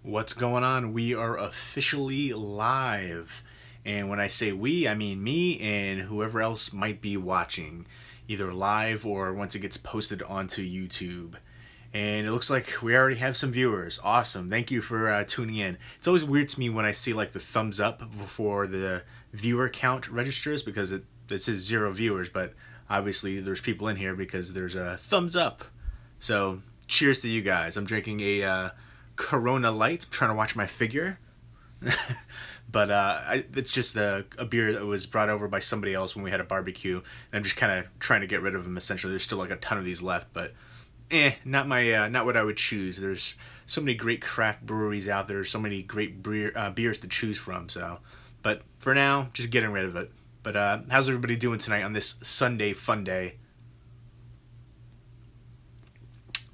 What's going on? We are officially live. And when I say we, I mean me and whoever else might be watching, either live or once it gets posted onto YouTube. And it looks like we already have some viewers. Awesome. Thank you for tuning in. It's always weird to me when I see like the thumbs up before the viewer count registers because it says 0 viewers, but obviously there's people in here because there's a thumbs up. So cheers to you guys. I'm drinking a Corona Light. I'm trying to watch my figure. But it's just a beer that was brought over by somebody else when we had a barbecue. And I'm just kind of trying to get rid of them essentially. There's still like a ton of these left, but not what I would choose. There's so many great craft breweries out there, so many great beers to choose from. So, but for now, just getting rid of it. But how's everybody doing tonight on this Sunday fun day?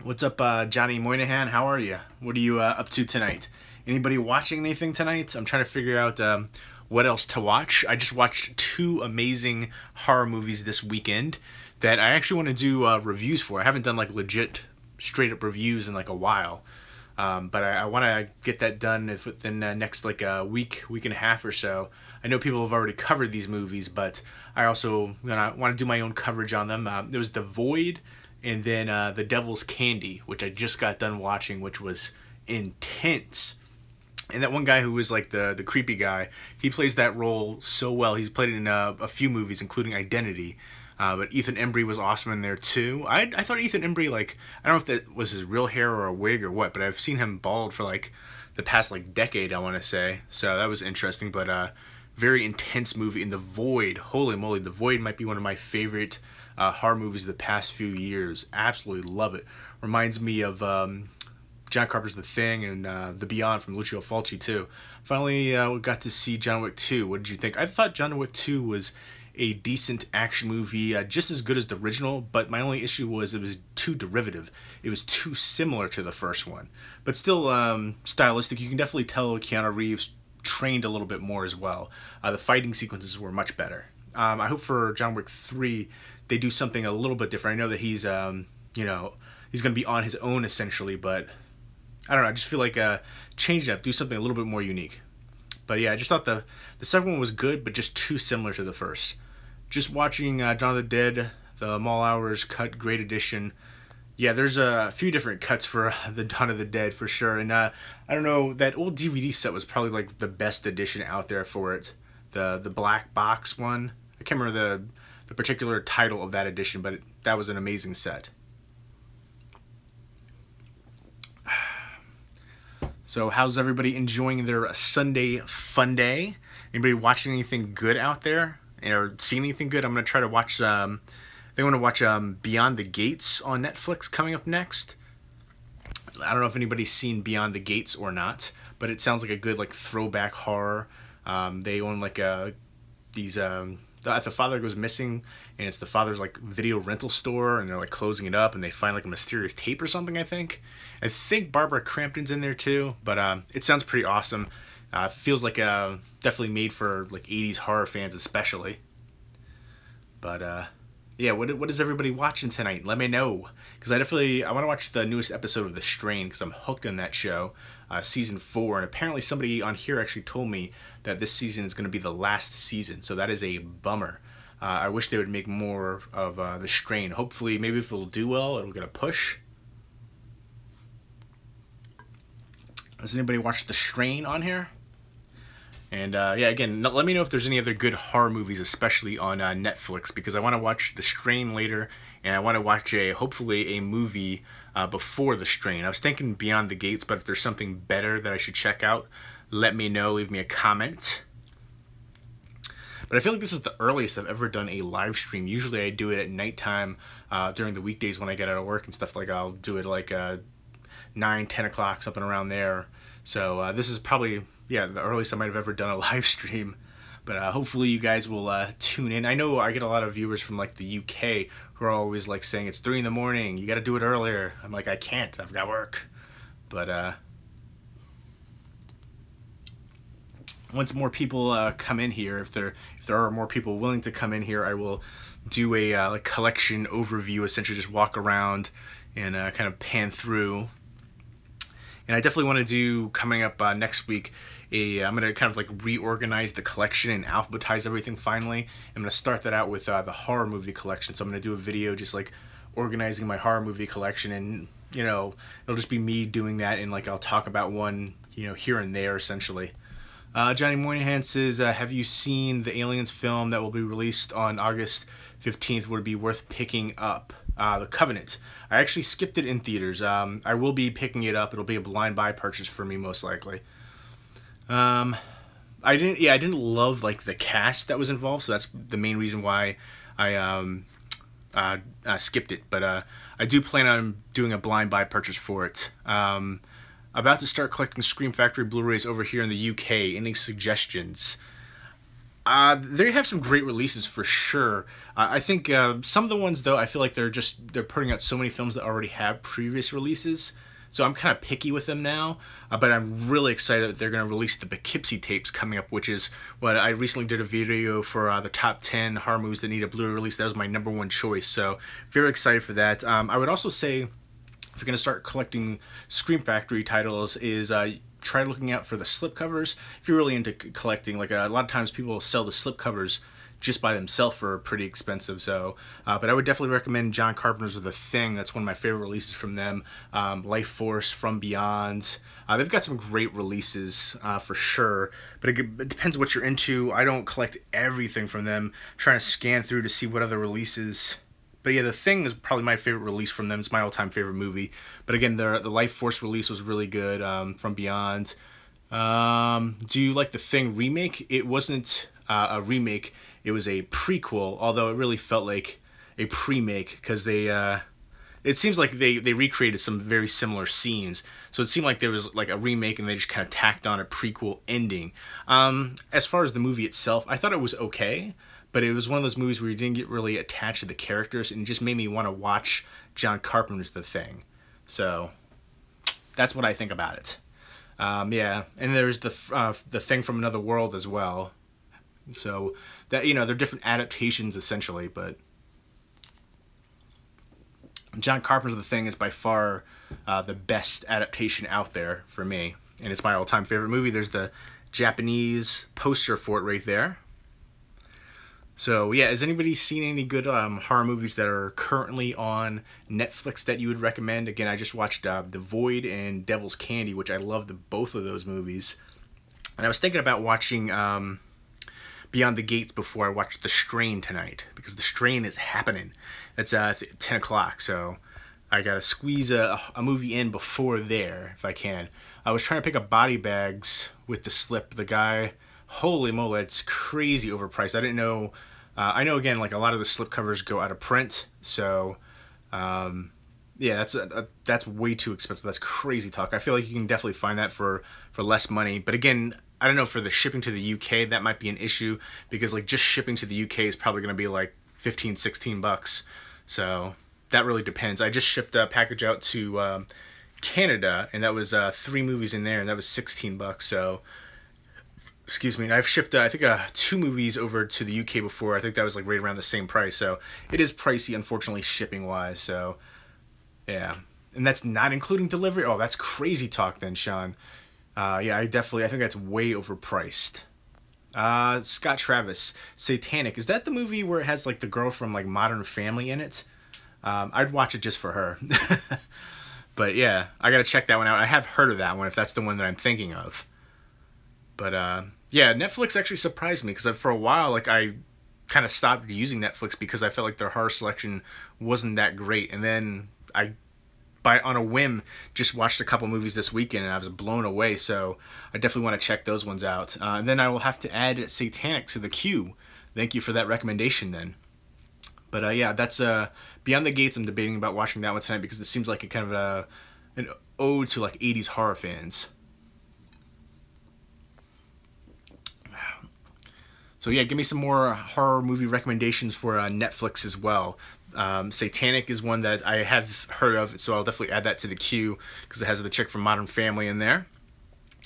What's up, Johnny Moynihan? How are you? What are you up to tonight? Anybody watching anything tonight? I'm trying to figure out what else to watch. I just watched 2 amazing horror movies this weekend that I actually want to do reviews for. I haven't done like legit straight up reviews in like a while. But I want to get that done within the next like a week and a half or so. I know people have already covered these movies, but I also want to do my own coverage on them. There was The Void and then The Devil's Candy, which I just got done watching, which was intense. And that one guy who was like the creepy guy, he plays that role so well. He's played it in a few movies, including Identity. But Ethan Embry was awesome in there too. I thought Ethan Embry, like, I don't know if that was his real hair or a wig or what, but I've seen him bald for like the past like decade, I want to say. So that was interesting, but very intense movie. In The Void, holy moly, The Void might be one of my favorite horror movies of the past few years. Absolutely love it. Reminds me of John Carpenter's The Thing and The Beyond from Lucio Fulci too. Finally got to see John Wick 2. What did you think? I thought John Wick 2 was a decent action movie, just as good as the original, but my only issue was it was too derivative. It was too similar to the first one, but still stylistic. You can definitely tell Keanu Reeves trained a little bit more as well. The fighting sequences were much better. I hope for John Wick 3 they do something a little bit different. I know that he's you know, he's going to be on his own essentially, but I don't know, I just feel like change it up, do something a little bit more unique. But yeah, I just thought the second one was good, but just too similar to the first. Just watching Dawn of the Dead, the Mall Hours cut, great edition. Yeah, there's a few different cuts for the Dawn of the Dead for sure. And I don't know, that old DVD set was probably like the best edition out there for it. The black box one. I can't remember the particular title of that edition, but that was an amazing set. So how's everybody enjoying their Sunday fun day? Anybody watching anything good out there? Or seen anything good? I'm going to try to watch, they want to watch Beyond the Gates on Netflix coming up next. I don't know if anybody's seen Beyond the Gates or not, but it sounds like a good like throwback horror. They own like these, the father goes missing, and it's the father's like video rental store, and they're like closing it up, and they find like a mysterious tape or something, I think Barbara Crampton's in there too, but it sounds pretty awesome. Feels like definitely made for like 80s horror fans especially. But yeah, what is everybody watching tonight? Let me know, because I want to watch the newest episode of The Strain, because I'm hooked on that show, season 4, and apparently somebody on here actually told me that this season is going to be the last season, so that is a bummer. I wish they would make more of The Strain. Hopefully, maybe if it'll do well, it'll get a push. Has anybody watched The Strain on here? And yeah, again, let me know if there's any other good horror movies, especially on Netflix, because I want to watch The Strain later, and I want to watch hopefully a movie before The Strain. I was thinking Beyond the Gates, but if there's something better that I should check out, let me know, leave me a comment. But I feel like this is the earliest I've ever done a live stream. Usually I do it at nighttime during the weekdays when I get out of work and stuff. Like I'll do it like 9, 10 o'clock, something around there. So this is probably, yeah, the earliest I might have ever done a live stream. But hopefully you guys will tune in. I know I get a lot of viewers from like the UK who are always like saying it's 3 in the morning, you got to do it earlier. I'm like, I can't, I've got work. But once more people come in here, if there are more people willing to come in here, I will do a like collection overview, essentially just walk around and kind of pan through And I definitely want to do, coming up next week, I'm going to kind of like reorganize the collection and alphabetize everything finally. I'm going to start that out with the horror movie collection. So I'm going to do a video just like organizing my horror movie collection, and you know, it'll just be me doing that, and like I'll talk about one, you know, here and there essentially. Johnny Moynihan says, have you seen the Aliens film that will be released on August 15th? Would it be worth picking up? The Covenant. I actually skipped it in theaters. I will be picking it up. It'll be a blind buy purchase for me most likely. I didn't love like the cast that was involved, so that's the main reason why I skipped it. But I do plan on doing a blind buy purchase for it. About to start collecting Scream Factory Blu-rays over here in the UK. Any suggestions? They have some great releases for sure. I think some of the ones though, I feel like they're putting out so many films that already have previous releases. So I'm kind of picky with them now. But I'm really excited that they're going to release the Poughkeepsie tapes coming up, which is what I recently did a video for the top 10 horror movies that need a Blu-ray release. That was my #1 choice. So very excited for that. I would also say, if you're going to start collecting Scream Factory titles, is try looking out for the slipcovers. If you're really into collecting, like a lot of times people sell the slipcovers just by themselves for pretty expensive. So, but I would definitely recommend John Carpenter's The Thing. That's one of my favorite releases from them. Life Force, From Beyond. They've got some great releases for sure. But it depends what you're into. I don't collect everything from them. I'm trying to scan through to see what other releases. But yeah, The Thing is probably my favorite release from them. It's my all-time favorite movie. But again, the Life Force release was really good. From Beyond. Do you like The Thing remake? It wasn't a remake. It was a prequel, although it really felt like a pre-make, because it seems like they recreated some very similar scenes. So it seemed like there was like a remake and they just kind of tacked on a prequel ending. As far as the movie itself, I thought it was okay. But it was one of those movies where you didn't get really attached to the characters, and it just made me want to watch John Carpenter's The Thing. So that's what I think about it. Yeah, and there's the Thing from Another World as well. So that, you know, they're different adaptations essentially, but John Carpenter's The Thing is by far the best adaptation out there for me, and it's my all-time favorite movie. There's the Japanese poster for it right there. So yeah, has anybody seen any good horror movies that are currently on Netflix that you would recommend? Again, I just watched The Void and Devil's Candy, which I loved both of those movies. And I was thinking about watching Beyond the Gates before I watched The Strain tonight, because The Strain is happening. It's 10 o'clock, so I gotta squeeze a movie in before there if I can. I was trying to pick up Body Bags with the slip. The guy, holy moly, it's crazy overpriced. I didn't know. I know, again, like a lot of the slipcovers go out of print, so yeah, that's way too expensive. That's crazy talk. I feel like you can definitely find that for less money. But again, I don't know, for the shipping to the UK, that might be an issue, because like just shipping to the UK is probably going to be like 15, 16 bucks. So that really depends. I just shipped a package out to Canada, and that was 3 movies in there, and that was 16 bucks. So excuse me, I've shipped I think 2 movies over to the UK before. I think that was like right around the same price. So it is pricey, unfortunately, shipping wise. So yeah, and that's not including delivery. Oh, that's crazy talk then, Sean. Yeah, I think that's way overpriced. Scott Travis, Satanic. Is that the movie where it has like the girl from like Modern Family in it? I'd watch it just for her. But yeah, I gotta check that one out. I have heard of that one, if that's the one that I'm thinking of. But yeah, Netflix actually surprised me, because for a while, like, I kind of stopped using Netflix because I felt like their horror selection wasn't that great. And then I, on a whim, just watched a couple movies this weekend, and I was blown away. So I definitely want to check those ones out. And then I will have to add Satanic to the queue. Thank you for that recommendation then. But yeah, that's Beyond the Gates. I'm debating about watching that one tonight, because it seems like a kind of an ode to like 80s horror fans. So yeah, give me some more horror movie recommendations for Netflix as well. Satanic is one that I have heard of, so I'll definitely add that to the queue, because it has the chick from Modern Family in there.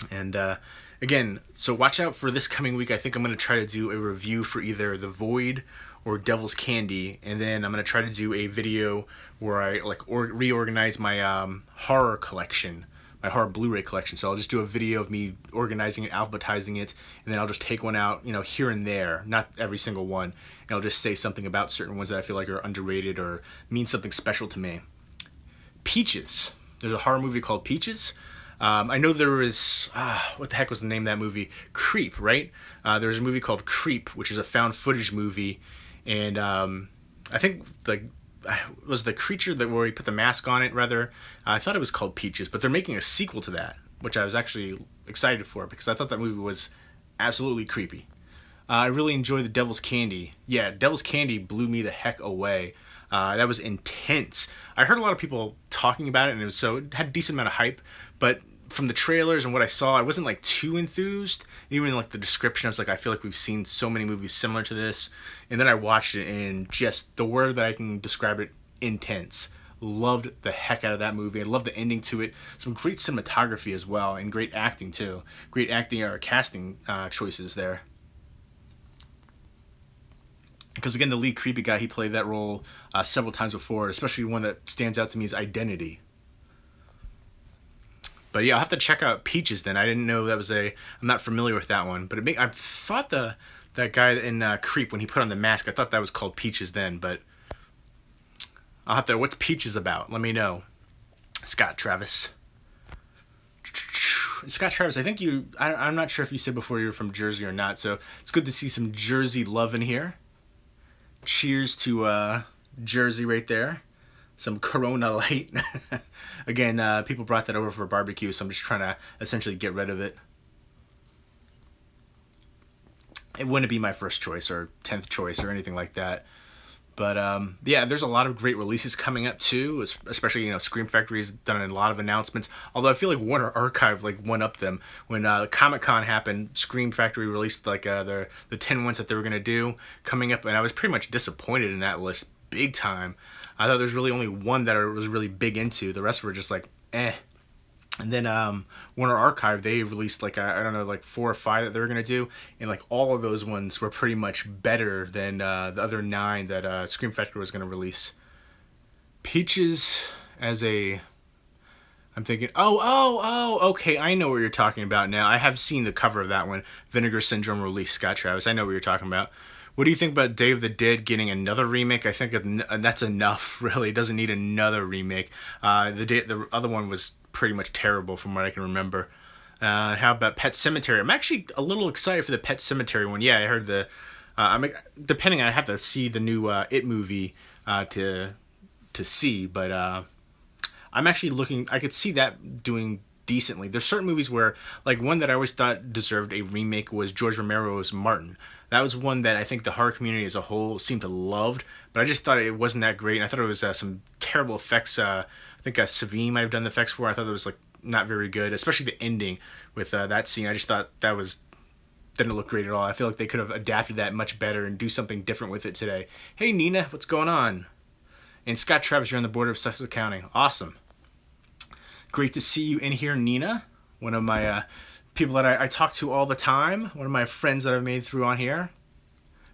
And again, so watch out for this coming week. I think I'm going to try to do a review for either The Void or Devil's Candy, and then I'm going to try to do a video where I like reorganize my horror collection my horror Blu-ray collection. So I'll just do a video of me organizing it, alphabetizing it, and then I'll just take one out, you know, here and there, not every single one, and I'll just say something about certain ones that I feel like are underrated or mean something special to me. Peaches. There's a horror movie called Peaches. I know there was, what the heck was the name of that movie? Creep, right? There's a movie called Creep, which is a found footage movie, and I think was the creature that where he put the mask on it, rather. I thought it was called Peaches, but they're making a sequel to that, which I was actually excited for because I thought that movie was absolutely creepy. I really enjoy The Devil's Candy. Yeah, Devil's Candy blew me the heck away. That was intense. I heard a lot of people talking about it, and it had a decent amount of hype, but from the trailers and what I saw, I wasn't like too enthused. Even like the description, I was like, I feel like we've seen so many movies similar to this. And then I watched it, and just the word that I can describe it, intense. Loved the heck out of that movie. I loved the ending to it. Some great cinematography as well, and great acting too. Great acting or casting choices there. Because again, the lead creepy guy, he played that role several times before, especially one that stands out to me is Identity. But yeah, I'll have to check out Peaches then. I didn't know that was I'm not familiar with that one. But I thought that guy in Creep, when he put on the mask, I thought that was called Peaches then. But I'll have to, what's Peaches about? Let me know. Scott Travis. Scott Travis, I think I'm not sure if you said before you were from Jersey or not. So it's good to see some Jersey love in here. Cheers to Jersey right there. Some Corona Light. Again, people brought that over for a barbecue, so I'm just trying to essentially get rid of it. It wouldn't be my first choice or 10th choice or anything like that. But yeah, there's a lot of great releases coming up too, especially, you know, Scream Factory's done a lot of announcements. Although I feel like Warner Archive like one up them. When Comic-Con happened, Scream Factory released like the 10 ones that they were gonna do coming up, and I was pretty much disappointed in that list big time. I thought there's really only one that I was really big into. The rest were just like, eh. And then Warner Archive, they released like, I don't know, like 4 or 5 that they were going to do. And like all of those ones were pretty much better than the other 9 that Scream Factory was going to release. Peaches as a... I'm thinking, okay, I know what you're talking about now. I have seen the cover of that one. Vinegar Syndrome release, Scott Travis. I know what you're talking about. What do you think about Day of the Dead getting another remake? I think that's enough, really. It doesn't need another remake. The other one was pretty much terrible from what I can remember. How about Pet Sematary? I'm actually a little excited for the Pet Sematary one. Yeah, I heard depending, I have to see the new It movie to see, but I'm actually looking, I could see that doing decently. There's certain movies where, like one that I always thought deserved a remake was George Romero's Martin. That was one that I think the horror community as a whole seemed to loved, but I just thought it wasn't that great. And I thought it was some terrible effects. I think Savine might have done the effects for it. I thought it was like not very good, especially the ending with that scene. I just thought that didn't look great at all. I feel like they could have adapted that much better and do something different with it today. Hey Nina, what's going on? And Scott Travis, you're on the board of Sussex County. Awesome. Great to see you in here, Nina. One of my people that I talk to all the time. One of my friends that I've made through on here.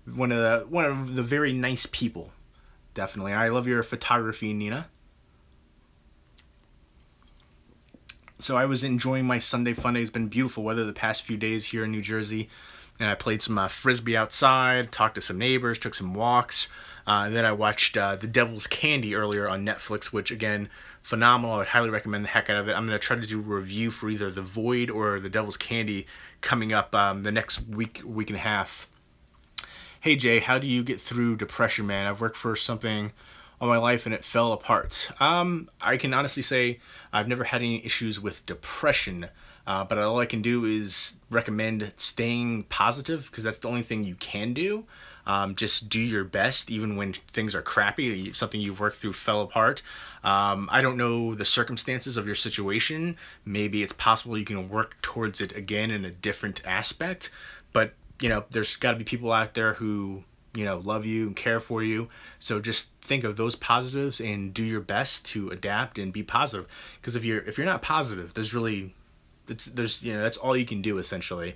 One of the very nice people, definitely. I love your photography, Nina. So I was enjoying my Sunday Funday. It's been beautiful weather the past few days here in New Jersey. And I played some Frisbee outside, talked to some neighbors, took some walks. And then I watched The Devil's Candy earlier on Netflix, which, again, phenomenal. I would highly recommend the heck out of it. I'm going to try to do a review for either The Void or The Devil's Candy coming up the next week and a half. Hey, Jay, how do you get through depression, man? I've worked for something all my life and it fell apart. I can honestly say I've never had any issues with depression, but all I can do is recommend staying positive, because that's the only thing you can do. Just do your best even when things are crappy, something you've worked through fell apart. I don't know the circumstances of your situation. Maybe it's possible you can work towards it again in a different aspect, but you know, there's got to be people out there who, you know, love you and care for you. So just think of those positives and do your best to adapt and be positive. Because if you're not positive, there's you know, that's all you can do essentially.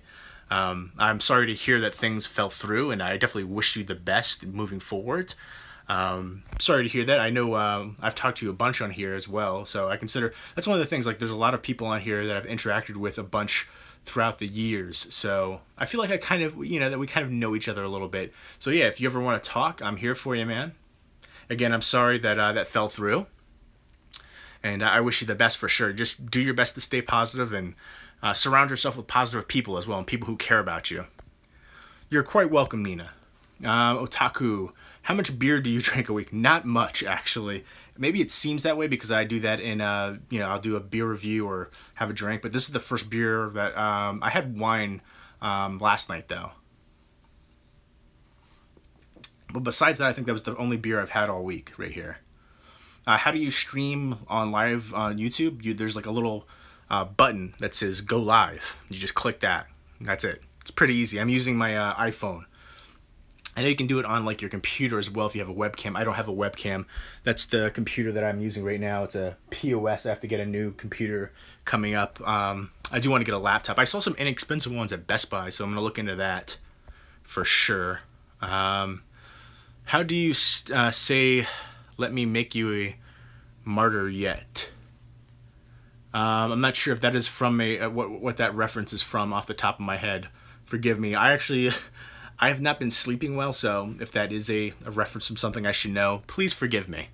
I'm sorry to hear that things fell through, and I definitely wish you the best moving forward. Sorry to hear that. I know I've talked to you a bunch on here as well, so I consider that's one of the things. Like, there's a lot of people on here that I've interacted with a bunch throughout the years, so I feel like I kind of, that we kind of know each other a little bit. So yeah, if you ever want to talk, I'm here for you, man. Again, I'm sorry that that fell through, and I wish you the best for sure. Just do your best to stay positive and surround yourself with positive people as well, and people who care about you. You're quite welcome, Nina. Otaku, how much beer do you drink a week? Not much, actually. Maybe it seems that way because I do that in, I'll do a beer review or have a drink. But this is the first beer that, I had wine last night, though. But besides that, I think that was the only beer I've had all week right here. How do you stream on live on YouTube? There's like a little button that says go live. You just click that. That's it. It's pretty easy. I'm using my iPhone. I know you can do it on like your computer as well if you have a webcam. I don't have a webcam. That's the computer that I'm using right now. It's a POS. I have to get a new computer coming up. I do want to get a laptop. I saw some inexpensive ones at Best Buy, so I'm going to look into that for sure. How do you say, let me make you a martyr yet? I'm not sure if that is from what that reference is from off the top of my head. Forgive me. I have not been sleeping well, so if that is a reference from something I should know, please forgive me.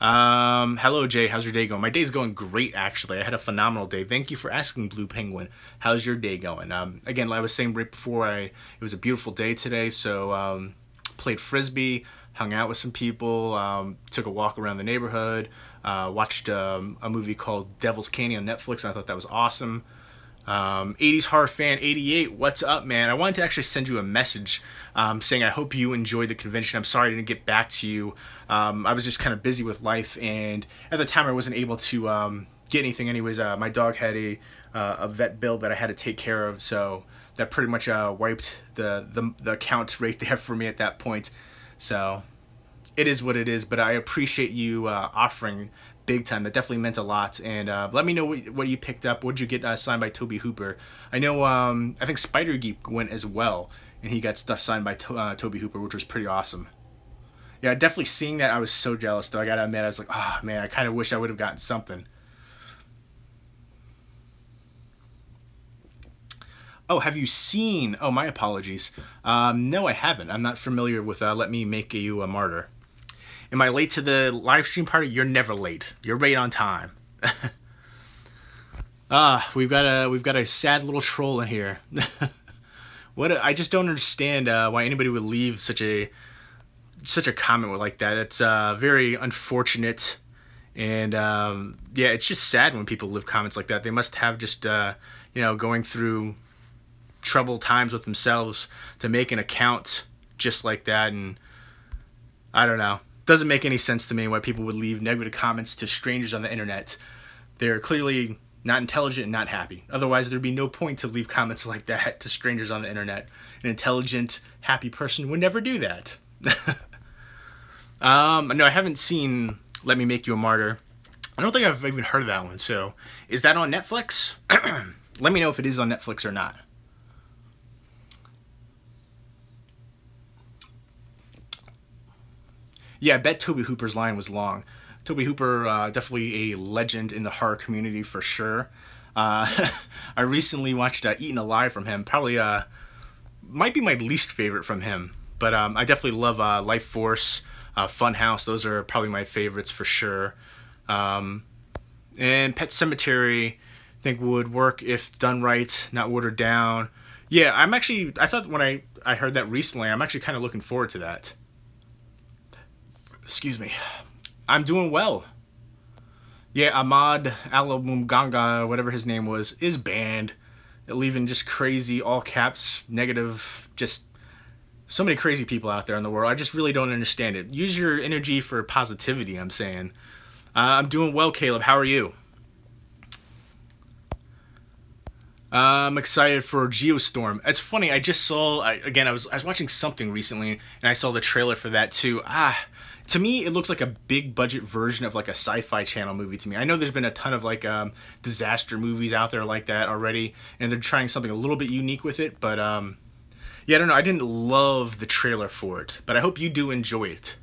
Hello, Jay. How's your day going? My day's going great, actually. I had a phenomenal day. Thank you for asking, Blue Penguin. How's your day going? Again, like I was saying right before, it was a beautiful day today, so played Frisbee, hung out with some people, took a walk around the neighborhood, watched a movie called Devil's Candy on Netflix, and I thought that was awesome. 80s horror fan 88, what's up, man? I wanted to actually send you a message saying I hope you enjoyed the convention. I'm sorry I didn't get back to you. I was just kind of busy with life, and at the time I wasn't able to get anything anyways. My dog had a vet bill that I had to take care of, so that pretty much wiped the account right there for me at that point. So it is what it is, but I appreciate you offering big time. That definitely meant a lot. And let me know what you picked up. What did you get signed by Toby Hooper? I know I think Spider Geek went as well, and he got stuff signed by Toby Hooper, which was pretty awesome. Yeah, definitely seeing that, I was so jealous, though. I gotta admit, I was like, oh man, I kind of wish I would have gotten something. Oh, have you seen? Oh, my apologies. No, I haven't. I'm not familiar with Let Me Make You a Martyr. Am I late to the live stream party? You're never late. You're right on time. We've got a sad little troll in here. I just don't understand why anybody would leave such a comment like that. It's very unfortunate, and yeah, it's just sad when people leave comments like that. They must have just going through troubled times with themselves to make an account just like that, and I don't know. Doesn't make any sense to me why people would leave negative comments to strangers on the internet. They're clearly not intelligent and not happy. Otherwise, there'd be no point to leave comments like that to strangers on the internet. An intelligent, happy person would never do that. No, I haven't seen Let Me Make You a Martyr. I don't think I've even heard of that one. So, is that on Netflix? Let me know if it is on Netflix or not. Yeah, I bet Toby Hooper's line was long. Toby Hooper, definitely a legend in the horror community for sure. I recently watched Eaten Alive from him. Probably might be my least favorite from him. But I definitely love Life Force, Funhouse. Those are probably my favorites for sure. And Pet Sematary, I think would work if done right, not watered down. Yeah, I thought when I heard that recently, I'm actually kind of looking forward to that. Excuse me. I'm doing well. Yeah, Ahmad Alamumganga, whatever his name was, is banned. Leaving just crazy, all caps, negative, just so many crazy people out there in the world. I just really don't understand it. Use your energy for positivity, I'm saying. I'm doing well, Caleb. How are you? I'm excited for Geostorm. It's funny, I just saw, I was watching something recently, and I saw the trailer for that too. To me, it looks like a big budget version of like a Sci-Fi Channel movie to me. I know there's been a ton of like disaster movies out there like that already, and they're trying something a little bit unique with it, but yeah, I don't know. I didn't love the trailer for it, but I hope you do enjoy it.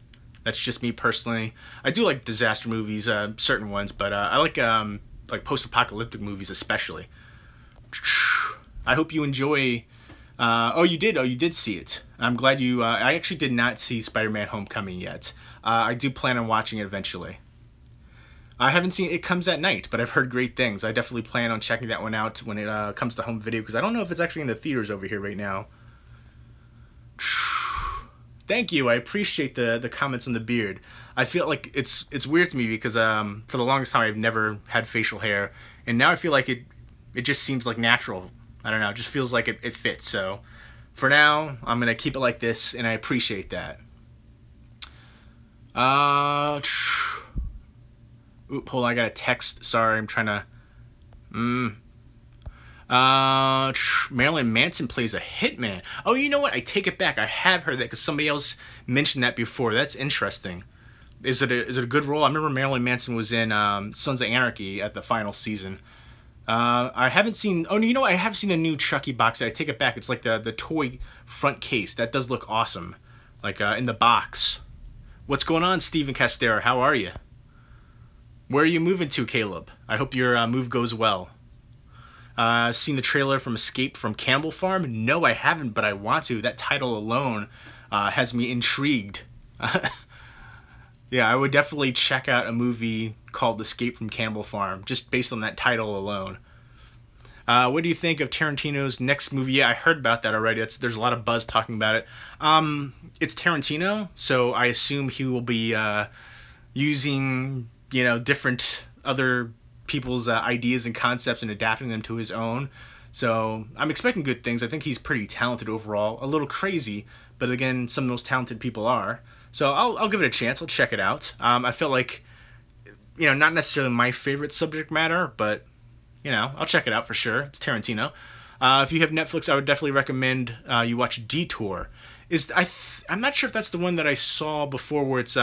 That's just me personally. I do like disaster movies, certain ones, but I like post-apocalyptic movies especially. I hope you enjoy. Oh, you did. Oh, you did see it. I'm glad you. I actually did not see Spider-Man: Homecoming yet. I do plan on watching it eventually. I haven't seen it. It comes at night, but I've heard great things. I definitely plan on checking that one out when it comes to home video, because I don't know if it's actually in the theaters over here right now. Thank you. I appreciate the comments on the beard. I feel like it's weird to me because for the longest time I've never had facial hair, and now I feel like it just seems like natural. I don't know. It just feels like it fits. So for now, I'm gonna keep it like this, and I appreciate that. Oop, hold on, I got a text. Sorry, I'm trying to... Marilyn Manson plays a hitman. Oh, you know what? I take it back. I have heard that because somebody else mentioned that before. That's interesting. Is it a good role? I remember Marilyn Manson was in Sons of Anarchy at the final season. I haven't seen... Oh, you know what? I have seen the new Chucky box. I take it back. It's like the toy front case. That does look awesome. Like in the box. What's going on, Steven Castera? How are you? Where are you moving to, Caleb? I hope your move goes well. Seen the trailer from Escape from Cannibal Farm? No, I haven't, but I want to. That title alone has me intrigued. Yeah, I would definitely check out a movie called Escape from Cannibal Farm, just based on that title alone. What do you think of Tarantino's next movie? Yeah, I heard about that already. There's a lot of buzz talking about it. It's Tarantino, so I assume he will be using... you know, different other people's ideas and concepts and adapting them to his own. So I'm expecting good things. I think he's pretty talented overall. A little crazy, but again, some of those talented people are. So I'll give it a chance. I'll check it out. I feel like, you know, not necessarily my favorite subject matter, but, you know, I'll check it out for sure. It's Tarantino. If you have Netflix, I would definitely recommend you watch Detour. I'm not sure if that's the one that I saw before where it's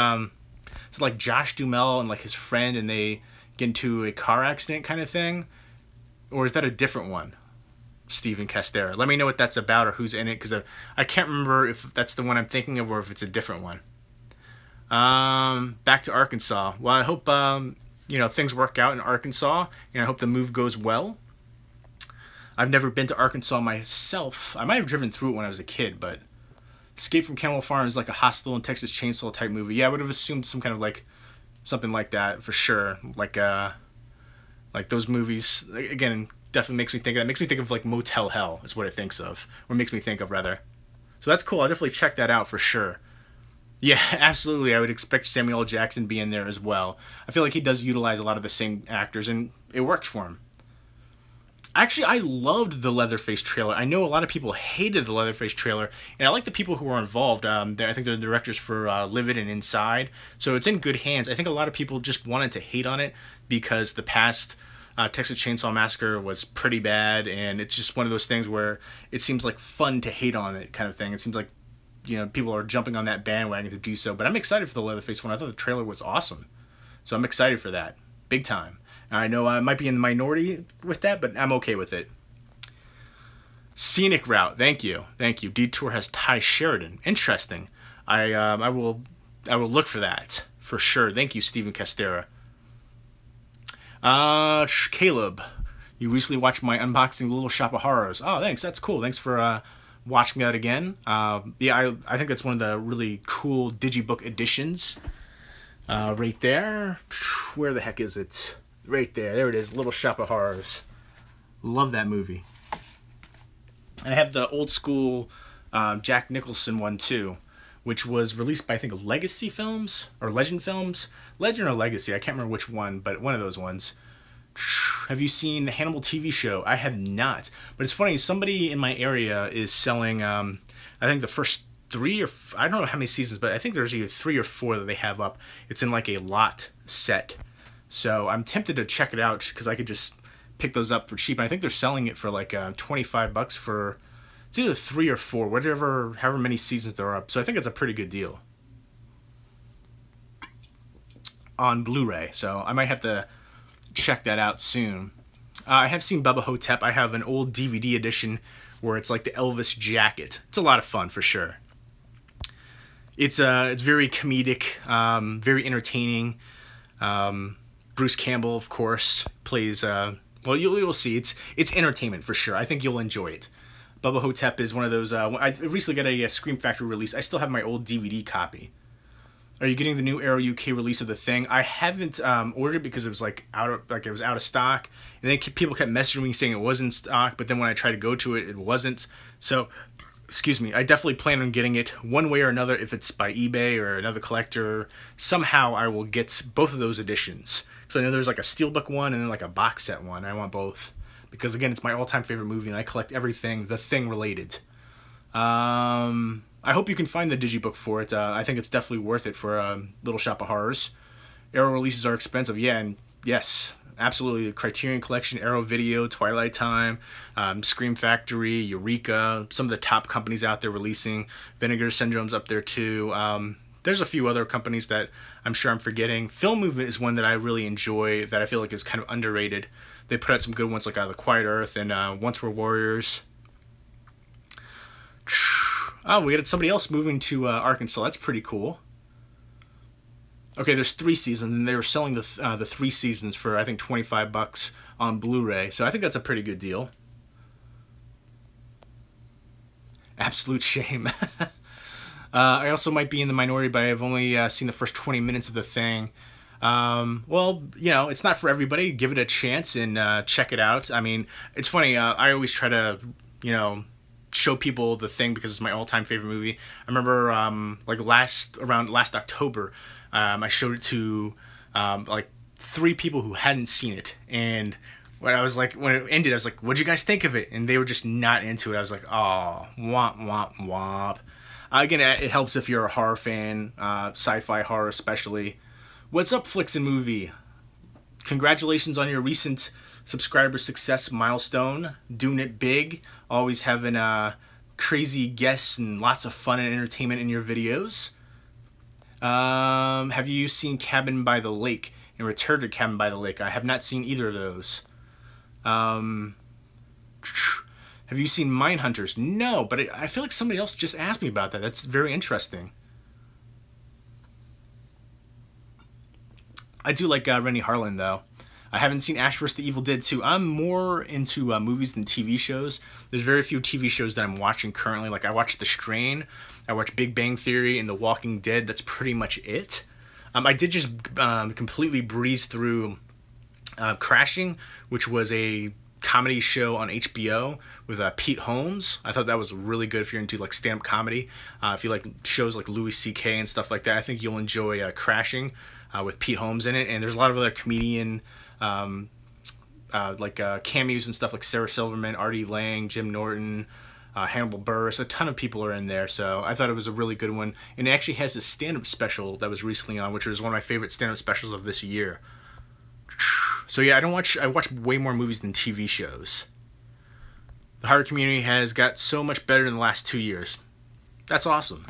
like Josh Duhamel and like his friend and they get into a car accident kind of thing, or is that a different one? Steven Castera, let me know what that's about or who's in it, because I can't remember if that's the one I'm thinking of or if it's a different one. Back to Arkansas. Well, I hope you know, things work out in Arkansas, and I hope the move goes well. I've never been to Arkansas myself. I might have driven through it when I was a kid, but Escape from Cannibal Farm is like a Hostel and Texas Chainsaw type movie. Yeah, I would have assumed some kind of like something like that for sure. Like those movies. Again, definitely makes me think of that. Makes me think of like Motel Hell is what it thinks of, or makes me think of rather. So that's cool. I'll definitely check that out for sure. Yeah, absolutely. I would expect Samuel L. Jackson to be in there as well. I feel like he does utilize a lot of the same actors, and it works for him. Actually, I loved the Leatherface trailer. I know a lot of people hated the Leatherface trailer, and I like the people who were involved. I think they're the directors for Livid and Inside, so it's in good hands. I think a lot of people just wanted to hate on it because the past Texas Chainsaw Massacre was pretty bad, and it's just one of those things where it seems like fun to hate on it kind of thing. It seems like, you know, people are jumping on that bandwagon to do so, but I'm excited for the Leatherface one. I thought the trailer was awesome, so I'm excited for that, big time. I know I might be in the minority with that, but I'm okay with it. Scenic Route, thank you, thank you. Detour has Ty Sheridan. Interesting. I will look for that for sure. Thank you, Steven Castera. Caleb, you recently watched my unboxing Little Shop of Horrors. Oh, thanks. That's cool. Thanks for watching that again. Yeah, I think that's one of the really cool digibook editions. Right there. Where the heck is it? Right there. There it is. Little Shop of Horrors. Love that movie. And I have the old school Jack Nicholson one too, which was released by, I think, Legacy Films or Legend Films. Legend or Legacy, I can't remember which one, but one of those ones. Have you seen the Hannibal TV show? I have not. But it's funny, somebody in my area is selling, I think the first 3 or... I don't know how many seasons, but I think there's either 3 or 4 that they have up. It's in like a lot set. So I'm tempted to check it out because I could just pick those up for cheap. And I think they're selling it for like $25 for... It's either 3 or 4, however many seasons they're up. So I think it's a pretty good deal on Blu-ray. So I might have to check that out soon. I have seen Bubba Hotep. I have an old DVD edition where it's like the Elvis jacket. It's a lot of fun for sure. It's very comedic, very entertaining. Bruce Campbell, of course, plays. Well, you'll see. It's entertainment for sure. I think you'll enjoy it. Bubba Hotep is one of those. I recently got a Scream Factory release. I still have my old DVD copy. Are you getting the new Arrow UK release of The Thing? I haven't ordered it because it was it was out of stock, and then people kept messaging me saying it was in stock. But then when I tried to go to it, it wasn't. So, excuse me. I definitely plan on getting it one way or another. If it's by eBay or another collector, somehow I will get both of those editions. So I know there's like a steelbook one and then like a box set one. I want both because again, it's my all-time favorite movie, and I collect everything The Thing related. I hope you can find the digibook for it. I think it's definitely worth it for Little Shop of Horrors. Arrow releases are expensive, yeah, and yes, absolutely. The Criterion Collection, Arrow Video, Twilight Time, Scream Factory, Eureka, some of the top companies out there releasing. Vinegar Syndrome's up there too. There's a few other companies that I'm sure I'm forgetting. Film Movement is one that I really enjoy, that I feel like is kind of underrated. They put out some good ones like The Quiet Earth and Once Were Warriors. Oh, we got somebody else moving to Arkansas. That's pretty cool. Okay, there's 3 seasons, and they were selling the 3 seasons for, I think, $25 on Blu-ray. So I think that's a pretty good deal. Absolute shame. I also might be in the minority, but I've only seen the first 20 minutes of The Thing. Well, you know, it's not for everybody. Give it a chance and check it out. I mean, it's funny. I always try to, you know, show people The Thing because it's my all-time favorite movie. I remember like around last October, I showed it to like 3 people who hadn't seen it, and when it ended, I was like, "What'd you guys think of it?" And they were just not into it. I was like, "Oh, womp womp womp." Again, it helps if you're a horror fan, sci-fi horror especially. What's up, Flicks and Movie? Congratulations on your recent subscriber success milestone. Doing it big. Always having crazy guests and lots of fun and entertainment in your videos. Have you seen Cabin by the Lake and Return to Cabin by the Lake? I have not seen either of those. Have you seen Mindhunters? No, but I feel like somebody else just asked me about that. That's very interesting. I do like Rennie Harlan, though. I haven't seen Ash vs. the Evil Dead 2. I'm more into movies than TV shows. There's very few TV shows that I'm watching currently. Like, I watch The Strain, I watch Big Bang Theory, and The Walking Dead. That's pretty much it. I did just completely breeze through Crashing, which was a comedy show on HBO with Pete Holmes. I thought that was really good if you're into like stand-up comedy. If you like shows like Louis C.K. and stuff like that, I think you'll enjoy Crashing with Pete Holmes in it. And there's a lot of other comedian cameos and stuff like Sarah Silverman, Artie Lang, Jim Norton, Hannibal Buress. A ton of people are in there, so I thought it was a really good one. And it actually has a stand-up special that was recently on, which was one of my favorite stand-up specials of this year. So yeah, I watch way more movies than TV shows. The horror community has got so much better in the last 2 years. That's awesome.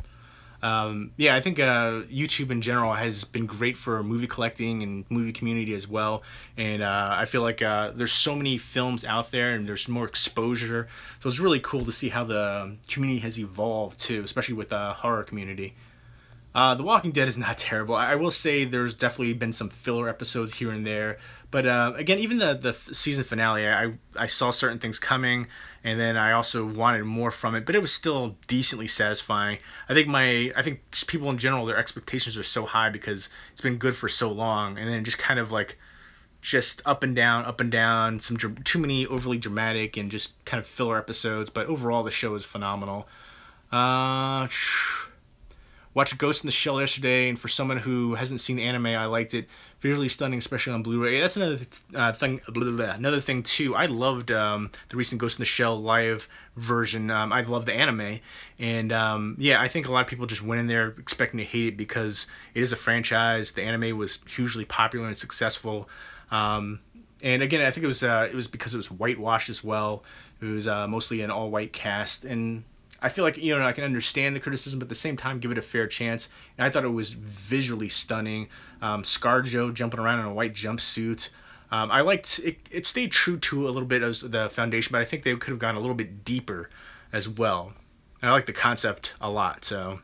Yeah, I think YouTube in general has been great for movie collecting and movie community as well. And I feel like there's so many films out there and there's more exposure. So it's really cool to see how the community has evolved too, especially with the horror community. The Walking Dead is not terrible. I will say there's definitely been some filler episodes here and there. But again, even the season finale, I saw certain things coming, and then I also wanted more from it. But it was still decently satisfying. I think just people in general, their expectations are so high because it's been good for so long, and then just kind of like just up and down, some too many overly dramatic and just kind of filler episodes. But overall, the show is phenomenal. Watched Ghost in the Shell yesterday, and for someone who hasn't seen anime, I liked it. Visually stunning, especially on Blu-ray. That's another thing. Another thing too. I loved the recent Ghost in the Shell live version. I love the anime, and yeah, I think a lot of people just went in there expecting to hate it because it is a franchise. The anime was hugely popular and successful. And again, I think it was because it was whitewashed as well. It was mostly an all-white cast, and I feel like, you know, I can understand the criticism, but at the same time, give it a fair chance. And I thought it was visually stunning. ScarJo jumping around in a white jumpsuit. I liked it. It stayed true to a little bit of the foundation, but I think they could have gone a little bit deeper as well. And I like the concept a lot. So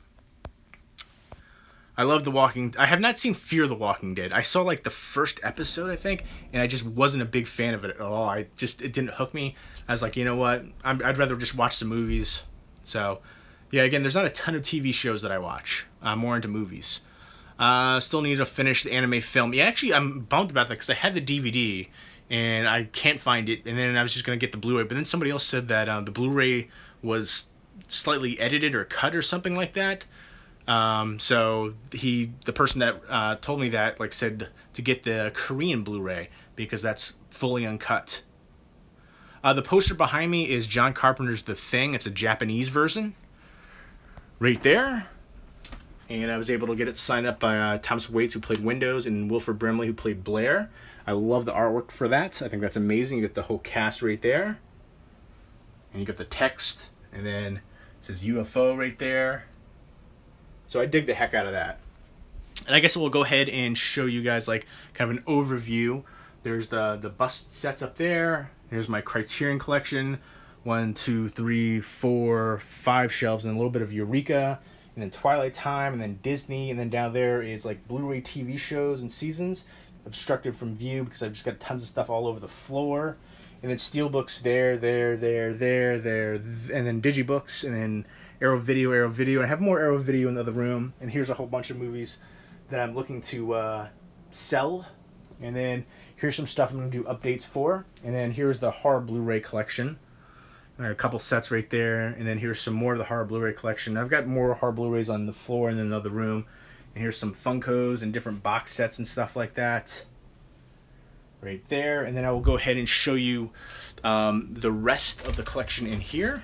I love The Walking. I have not seen Fear the Walking Dead. I saw like the first episode, I think, and I just wasn't a big fan of it at all. It didn't hook me. I was like, you know what? I'd rather just watch some movies. So, yeah, again, there's not a ton of TV shows that I watch. I'm more into movies. Still need to finish the anime film. Yeah, actually, I'm bummed about that because I had the DVD and I can't find it. And then I was just going to get the Blu-ray. But then somebody else said that the Blu-ray was slightly edited or cut or something like that. So the person that told me that like said to get the Korean Blu-ray because that's fully uncut. The poster behind me is John Carpenter's The Thing. It's a Japanese version. Right there. And I was able to get it signed up by Thomas Waits, who played Windows, and Wilford Brimley, who played Blair. I love the artwork for that. I think that's amazing. You get the whole cast right there. And you got the text. And then it says UFO right there. So I dig the heck out of that. And I guess we'll go ahead and show you guys like kind of an overview. There's the bust sets up there. Here's my Criterion collection. 1, 2, 3, 4, 5 shelves, and a little bit of Eureka, and then Twilight Time, and then Disney, and then down there is like Blu-ray TV shows and seasons, obstructed from view because I've just got tons of stuff all over the floor. And then Steelbooks there, and then Digibooks, and then Arrow Video. I have more Arrow Video in the other room, and here's a whole bunch of movies that I'm looking to sell. And then here's some stuff I'm going to do updates for. And then here's the horror Blu-ray collection. There are a couple sets right there. And then here's some more of the horror Blu-ray collection. I've got more horror Blu-rays on the floor in another room. And here's some Funkos and different box sets and stuff like that. Right there. And then I will go ahead and show you the rest of the collection in here.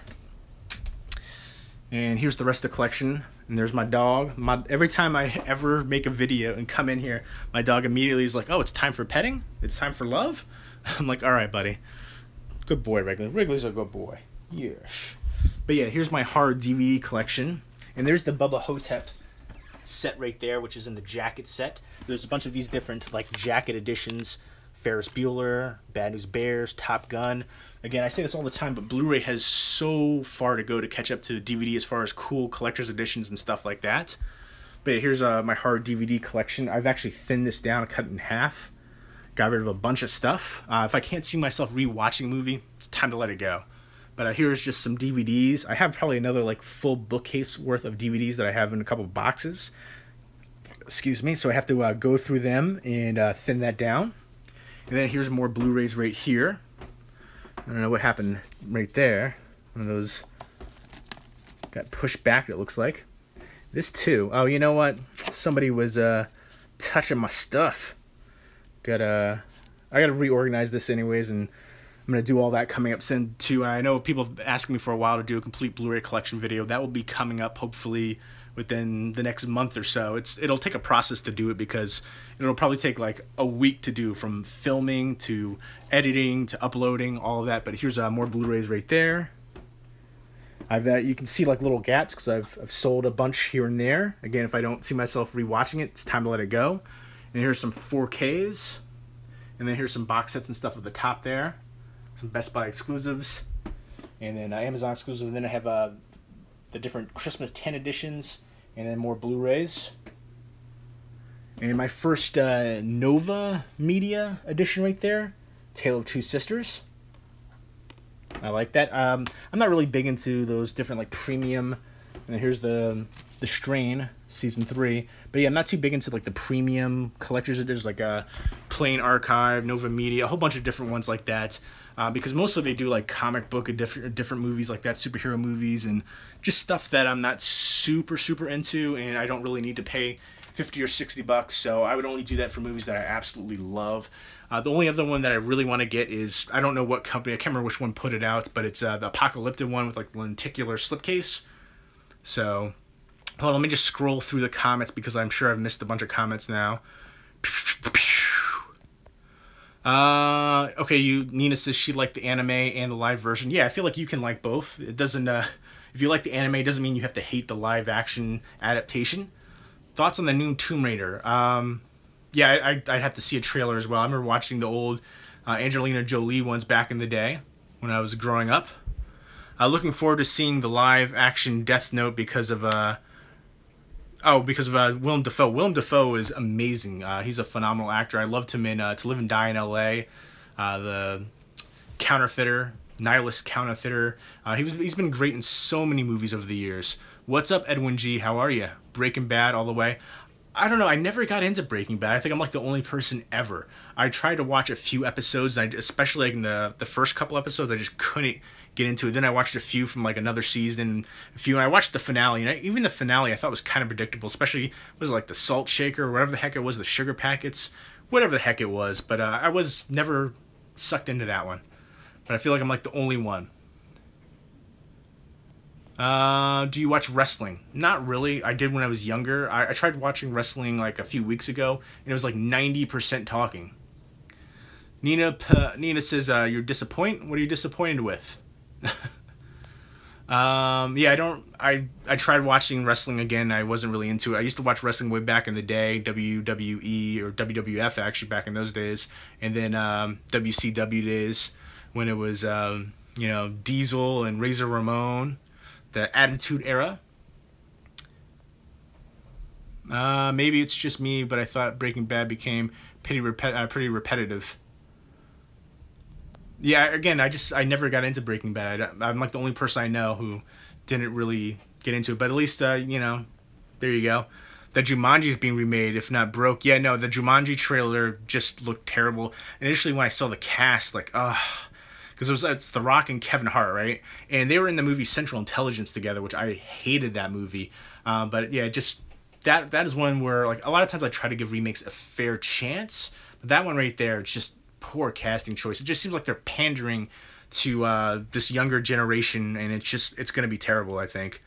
And here's the rest of the collection. And there's my dog. Every time I ever make a video and come in here, my dog immediately is like, oh, it's time for petting? It's time for love? I'm like, all right, buddy. Good boy, Wrigley. Wrigley's a good boy. Yes. But yeah, here's my horror DVD collection. And there's the Bubba Hotep set right there, which is in the jacket set. There's a bunch of these different like jacket editions. Ferris Bueller, Bad News Bears, Top Gun. Again, I say this all the time, but Blu-ray has so far to go to catch up to DVD as far as cool collector's editions and stuff like that. But here's my horror DVD collection. I've actually thinned this down, cut it in half. Got rid of a bunch of stuff. If I can't see myself rewatching a movie, it's time to let it go. But here's just some DVDs. I have probably another like full bookcase worth of DVDs that I have in a couple of boxes. Excuse me. So I have to go through them and thin that down. And then here's more Blu-rays right here. I don't know what happened right there. One of those got pushed back, it looks like. This too. Oh, you know what? Somebody was touching my stuff. I gotta reorganize this anyways, and I'm gonna do all that coming up soon too. I know people have asked me for a while to do a complete Blu-ray collection video. That will be coming up hopefully within the next month or so. It'll take a process to do it because it'll probably take like a week to do, from filming to editing to uploading, all of that. But here's more Blu-rays right there. You can see like little gaps because I've sold a bunch here and there. Again, if I don't see myself rewatching it, it's time to let it go. And here's some 4Ks. And then here's some box sets and stuff at the top there. Some Best Buy exclusives. And then Amazon exclusive. And then I have the different Christmas 10 editions. And then more Blu-rays. And my first Nova Media edition right there. Tale of Two Sisters. I like that. I'm not really big into those different like premium. And then here's the Strain season 3. But yeah, I'm not too big into like the premium collectors. There's like a Plain Archive, Nova Media, a whole bunch of different ones like that. Because mostly they do like comic book and different movies like that, superhero movies, and just stuff that I'm not super into, and I don't really need to pay $50 or $60. So I would only do that for movies that I absolutely love. The only other one that I really want to get is, I don't know what company, I can't remember which one put it out, but it's the Apocalyptic one with like lenticular slipcase. So, hold on, let me just scroll through the comments because I'm sure I've missed a bunch of comments now. Okay, Nina says she liked the anime and the live version. Yeah, I feel like you can like both. It doesn't, if you like the anime, it doesn't mean you have to hate the live action adaptation. Thoughts on the new Tomb Raider? Yeah, I'd have to see a trailer as well. I remember watching the old Angelina Jolie ones back in the day when I was growing up. Looking forward to seeing the live action Death Note because of Oh, because of Willem Dafoe. Willem Dafoe is amazing. He's a phenomenal actor. I loved him in To Live and Die in L.A., the counterfeiter, nihilist counterfeiter. He's been great in so many movies over the years. What's up, Edwin G? How are you? Breaking Bad all the way. I don't know. I never got into Breaking Bad. I think I'm like the only person ever. I tried to watch a few episodes, and especially like in the first couple episodes, I just couldn't get into it. Then I watched a few from like another season, and I watched the finale, and even the finale I thought was kind of predictable. Especially was it like the salt shaker or whatever the heck it was, the sugar packets, whatever the heck it was. But I was never sucked into that one. But I feel like I'm like the only one. Do you watch wrestling? Not really. I did when I was younger. I tried watching wrestling like a few weeks ago, and it was like 90% talking. Nina says, you're disappointed? What are you disappointed with? Yeah, I tried watching wrestling again. I wasn't really into it. I used to watch wrestling way back in the day, WWE or WWF actually back in those days, and then WCW days when it was Diesel and Razor Ramon, the Attitude Era. Maybe it's just me, but I thought Breaking Bad became pretty repetitive. Yeah, again, I never got into Breaking Bad. I'm like the only person I know who didn't really get into it. But at least, there you go. The Jumanji's being remade, if not broke. Yeah, no, the Jumanji trailer just looked terrible. Initially, when I saw the cast, like, because it's The Rock and Kevin Hart, right? And they were in the movie Central Intelligence together, which I hated that movie. But yeah, just that is one where like a lot of times I try to give remakes a fair chance. But that one right there, it's just poor casting choice. It just seems like they're pandering to this younger generation, and it's gonna be terrible, I think.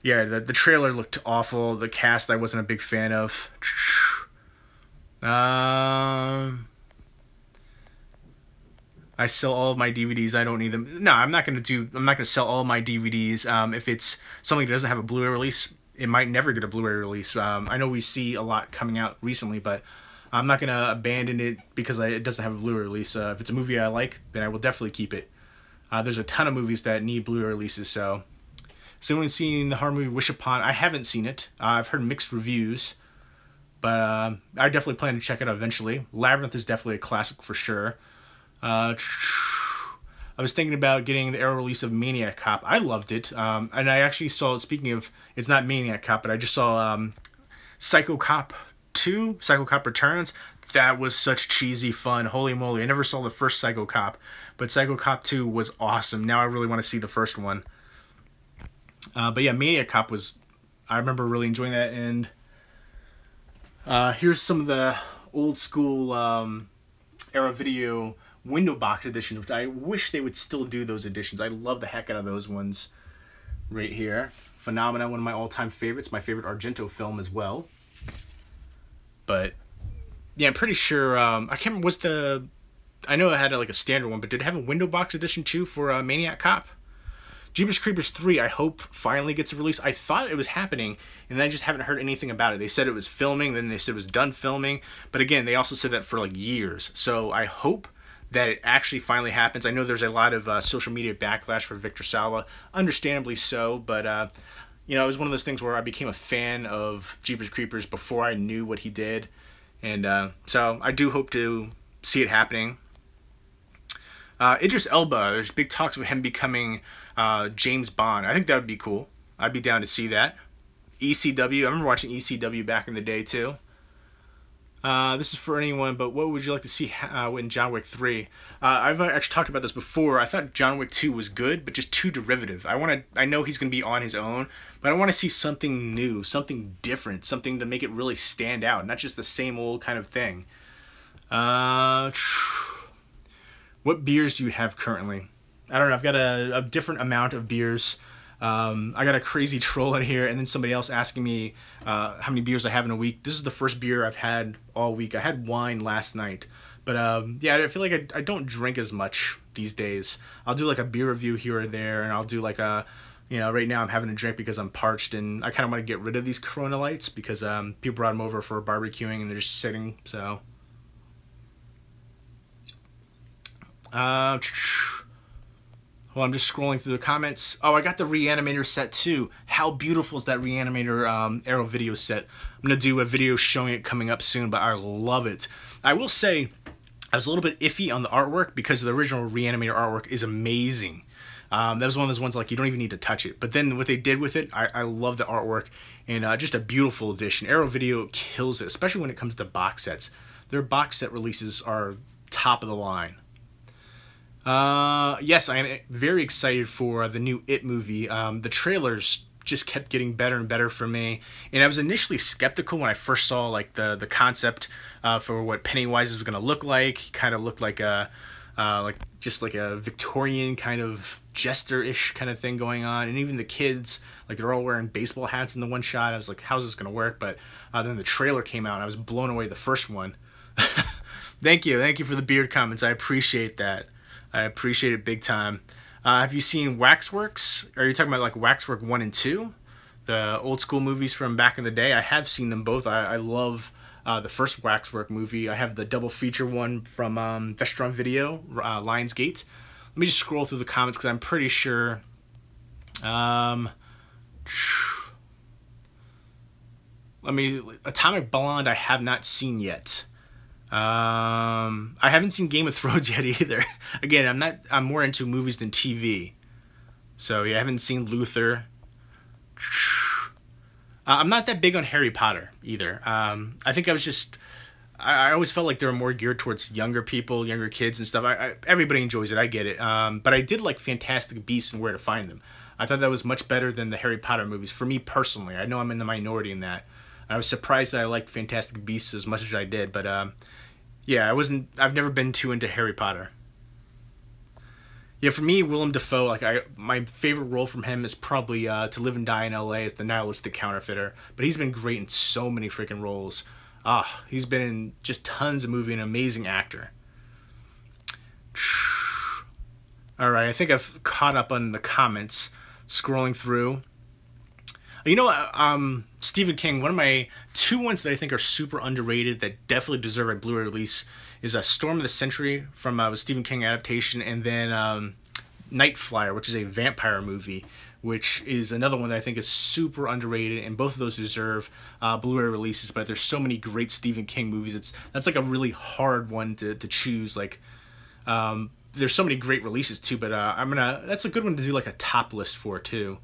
Yeah, the trailer looked awful. The cast I wasn't a big fan of. I sell all of my DVDs. I don't need them. No, I'm not gonna sell all of my DVDs. If it's something that doesn't have a Blu-ray release, it might never get a Blu-ray release. I know we see a lot coming out recently, but I'm not gonna abandon it because it doesn't have a Blu-ray release. If it's a movie I like, then I will definitely keep it. There's a ton of movies that need Blu-ray releases. So, has anyone seen the horror movie Wish Upon? I haven't seen it. I've heard mixed reviews, but I definitely plan to check it out eventually. Labyrinth is definitely a classic for sure. I was thinking about getting the Arrow release of Maniac Cop. I loved it, and I actually saw. Speaking of, it's not Maniac Cop, but I just saw Psycho Cop 2, Psycho Cop Returns. That was such cheesy fun. Holy moly. I never saw the first Psycho Cop, but Psycho Cop 2 was awesome. Now I really want to see the first one. But yeah, Maniac Cop I remember really enjoying that. And here's some of the old school era video window box editions, which I wish they would still do those editions. I love the heck out of those ones right here. Phenomena, one of my all-time favorites. My favorite Argento film as well. But yeah, I'm pretty sure I can't remember I know it had like a standard one, but did it have a window box edition too for Maniac Cop? Jeepers Creepers 3, I hope finally gets a release. I thought it was happening, and then I just haven't heard anything about it. They said it was filming, then they said it was done filming, but again, they also said that for like years. So I hope that it actually finally happens. I know there's a lot of social media backlash for Victor Salva, understandably so, but it was one of those things where I became a fan of Jeepers Creepers before I knew what he did, and so I do hope to see it happening. Idris Elba, there's big talks of him becoming James Bond. I think that would be cool. I'd be down to see that. ECW, I remember watching ECW back in the day too. This is for anyone, but what would you like to see in John Wick 3? I've actually talked about this before. I thought John Wick 2 was good, but just too derivative. I know he's going to be on his own, but I want to see something new, something different, something to make it really stand out, not just the same old kind of thing. What beers do you have currently? I don't know. I've got a different amount of beers. I got a crazy troll in here, and then somebody else asking me how many beers I have in a week. This is the first beer I've had all week. I had wine last night, but yeah, I feel like I don't drink as much these days. I'll do like a beer review here or there, and I'll do like right now I'm having a drink because I'm parched, and I kind of want to get rid of these Corona Lights because people brought them over for barbecuing, and they're just sitting, so. Well, I'm just scrolling through the comments. Oh, I got the Reanimator set too. How beautiful is that Reanimator Arrow video set? I'm going to do a video showing it coming up soon, but I love it. I will say I was a little bit iffy on the artwork because the original Reanimator artwork is amazing. That was one of those ones like you don't even need to touch it. But then what they did with it, I love the artwork, and just a beautiful addition. Arrow Video kills it, especially when it comes to box sets. Their box set releases are top of the line. Yes, I am very excited for the new It movie. The trailers just kept getting better and better for me, and I was initially skeptical when I first saw like the concept for what Pennywise was going to look like. He kind of looked like a just like a Victorian kind of jester-ish kind of thing going on, and even the kids, like they're all wearing baseball hats in the one shot. I was like, how's this going to work? But then the trailer came out and I was blown away the first one. Thank you for the beard comments. I appreciate that. I appreciate it big time. Have you seen Waxworks? Are you talking about like Waxwork 1 and 2? The old school movies from back in the day? I have seen them both. I love the first Waxwork movie. I have the double feature one from Vestron Video, Lionsgate. Let me just scroll through the comments because I'm pretty sure... Atomic Blonde I have not seen yet. I haven't seen Game of Thrones yet either. Again, I'm more into movies than TV. So yeah, I haven't seen Luther. I'm not that big on Harry Potter either. I think I always felt like they were more geared towards younger people, younger kids and stuff. Everybody enjoys it, I get it. But I did like Fantastic Beasts and Where to Find Them. I thought that was much better than the Harry Potter movies, for me personally. I know I'm in the minority in that. I was surprised that I liked Fantastic Beasts as much as I did, but yeah, I've never been too into Harry Potter. Yeah, for me, Willem Dafoe, my favorite role from him is probably To Live and Die in L.A. as the nihilistic counterfeiter, but he's been great in so many freaking roles. He's been in just tons of movies, an amazing actor. All right, I think I've caught up on the comments, scrolling through. You know, Stephen King, one of my two ones that I think are super underrated that definitely deserve a Blu-ray release is Storm of the Century from a Stephen King adaptation, and then Night Flyer, which is a vampire movie, which is another one that I think is super underrated, and both of those deserve Blu-ray releases. But there's so many great Stephen King movies. That's like a really hard one to choose. Like, there's so many great releases too, but that's a good one to do like a top list for too.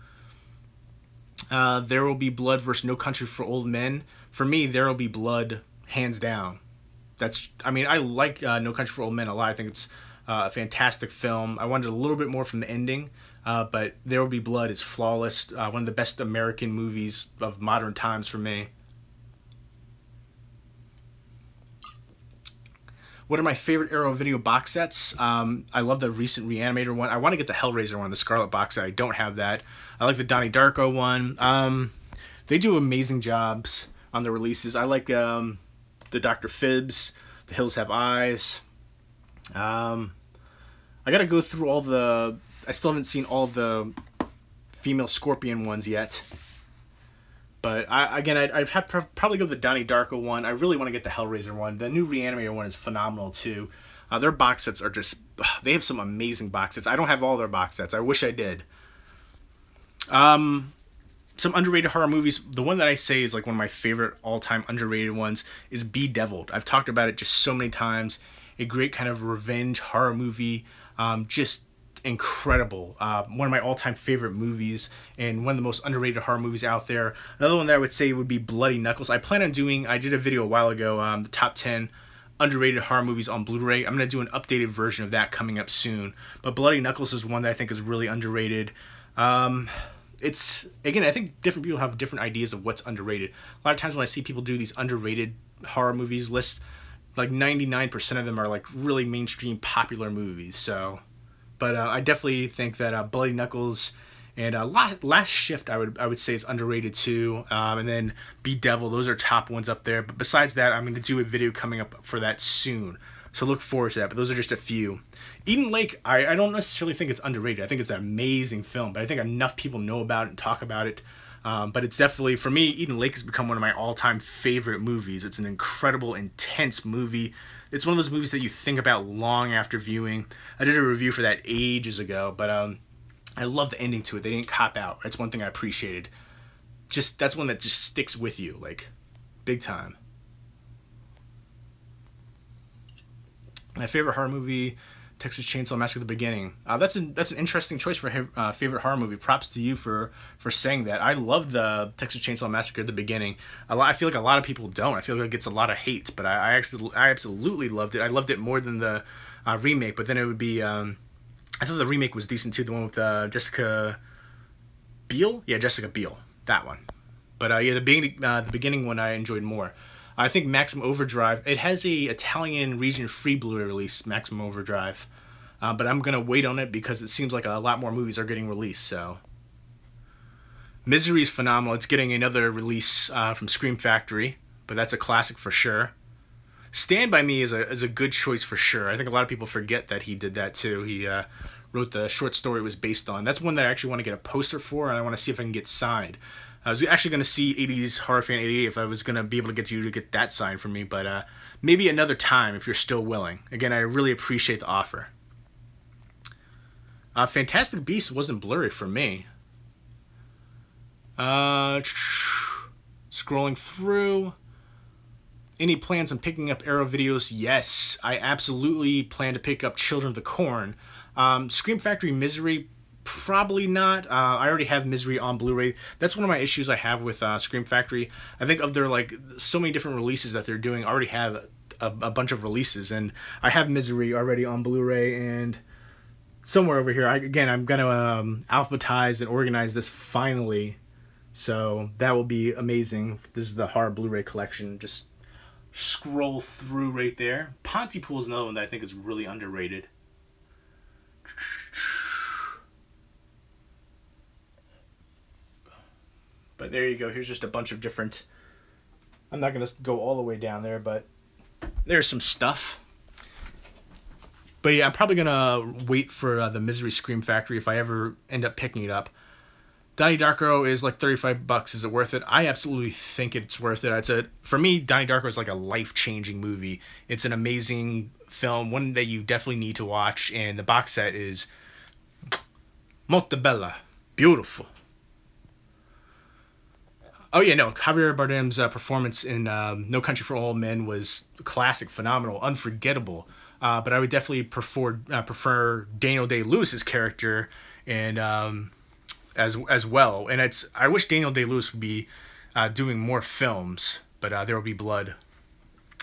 There Will Be Blood versus No Country for Old Men. For me, There Will Be Blood, hands down. I like No Country for Old Men a lot. I think it's a fantastic film. I wanted a little bit more from the ending, but There Will Be Blood is flawless. One of the best American movies of modern times for me. What are my favorite Arrow Video box sets? I love the recent Reanimator one. I want to get the Hellraiser one, the Scarlet box set. I don't have that. I like the Donnie Darko one. They do amazing jobs on the releases. I like the Dr. Phibbs, The Hills Have Eyes. I got to go through all the... I still haven't seen all the female Scorpion ones yet. But I'd probably go with the Donnie Darko one. I really want to get the Hellraiser one. The new Reanimator one is phenomenal too. Their box sets are just... They have some amazing box sets. I don't have all their box sets. I wish I did. Some underrated horror movies. The one that I say is like one of my favorite all-time underrated ones is Bedeviled. I've talked about it just so many times. A great kind of revenge horror movie. Just incredible. One of my all-time favorite movies and one of the most underrated horror movies out there. Another one that I would say would be Bloody Knuckles. I did a video a while ago, the top 10 underrated horror movies on Blu-ray. I'm going to do an updated version of that coming up soon. But Bloody Knuckles is one that I think is really underrated. Again, I think different people have different ideas of what's underrated. A lot of times when I see people do these underrated horror movies lists, like 99% of them are like really mainstream popular movies. So, but I definitely think that Bloody Knuckles and Last Shift I would say is underrated too. And then Bedeviled, those are top ones up there. But besides that, I'm going to do a video coming up for that soon. So look forward to that, but those are just a few. Eden Lake, I don't necessarily think it's underrated. I think it's an amazing film, but I think enough people know about it and talk about it. But it's definitely, for me, Eden Lake has become one of my all-time favorite movies. It's an incredible, intense movie. It's one of those movies that you think about long after viewing. I did a review for that ages ago, but I love the ending to it. They didn't cop out. That's one thing I appreciated. That's one that just sticks with you, like, big time. My favorite horror movie, Texas Chainsaw Massacre: The Beginning. That's an interesting choice for favorite horror movie. Props to you for saying that. I love the Texas Chainsaw Massacre: The Beginning. I feel like a lot of people don't. I feel like it gets a lot of hate, but I absolutely loved it. I loved it more than the remake. But then it would be I thought the remake was decent too. The one with Jessica Biel. Yeah, Jessica Biel. That one. But yeah, the beginning one I enjoyed more. I think Maximum Overdrive, it has a Italian region-free Blu-ray release, Maximum Overdrive. But I'm going to wait on it because it seems like a lot more movies are getting released, so. Misery is phenomenal. It's getting another release from Scream Factory, but that's a classic for sure. Stand By Me is a good choice for sure. I think a lot of people forget that he did that too. He wrote the short story it was based on. That's one that I actually want to get a poster for, and I want to see if I can get signed. I was actually going to see 80s Horror Fan 88 if I was going to be able to get you to get that signed for me, but maybe another time if you're still willing. Again, I really appreciate the offer. Fantastic Beasts wasn't Blu-ray for me. Scrolling through. Any plans on picking up Arrow videos? Yes, I absolutely plan to pick up Children of the Corn. Scream Factory Misery, probably not. I already have Misery on Blu-ray. That's one of my issues I have with Scream Factory. I think of their, like, so many different releases that they're doing, I already have a bunch of releases, and I have Misery already on Blu-ray, and somewhere over here, I'm going to alphabetize and organize this finally, so that will be amazing. This is the horror Blu-ray collection. Just scroll through right there. Pontypool is another one that I think is really underrated. But there you go. Here's just a bunch of different... I'm not going to go all the way down there, but there's some stuff. But yeah, I'm probably going to wait for the Misery Scream Factory if I ever end up picking it up. Donnie Darko is like $35. Is it worth it? I absolutely think it's worth it. For me, Donnie Darko is like a life-changing movie. It's an amazing film, one that you definitely need to watch, and the box set is molto bella. Beautiful. Oh yeah, no, Javier Bardem's performance in No Country for Old Men was classic, phenomenal, unforgettable. But I would definitely prefer Daniel Day-Lewis's character and as well. And I wish Daniel Day-Lewis would be doing more films, but There Will Be Blood.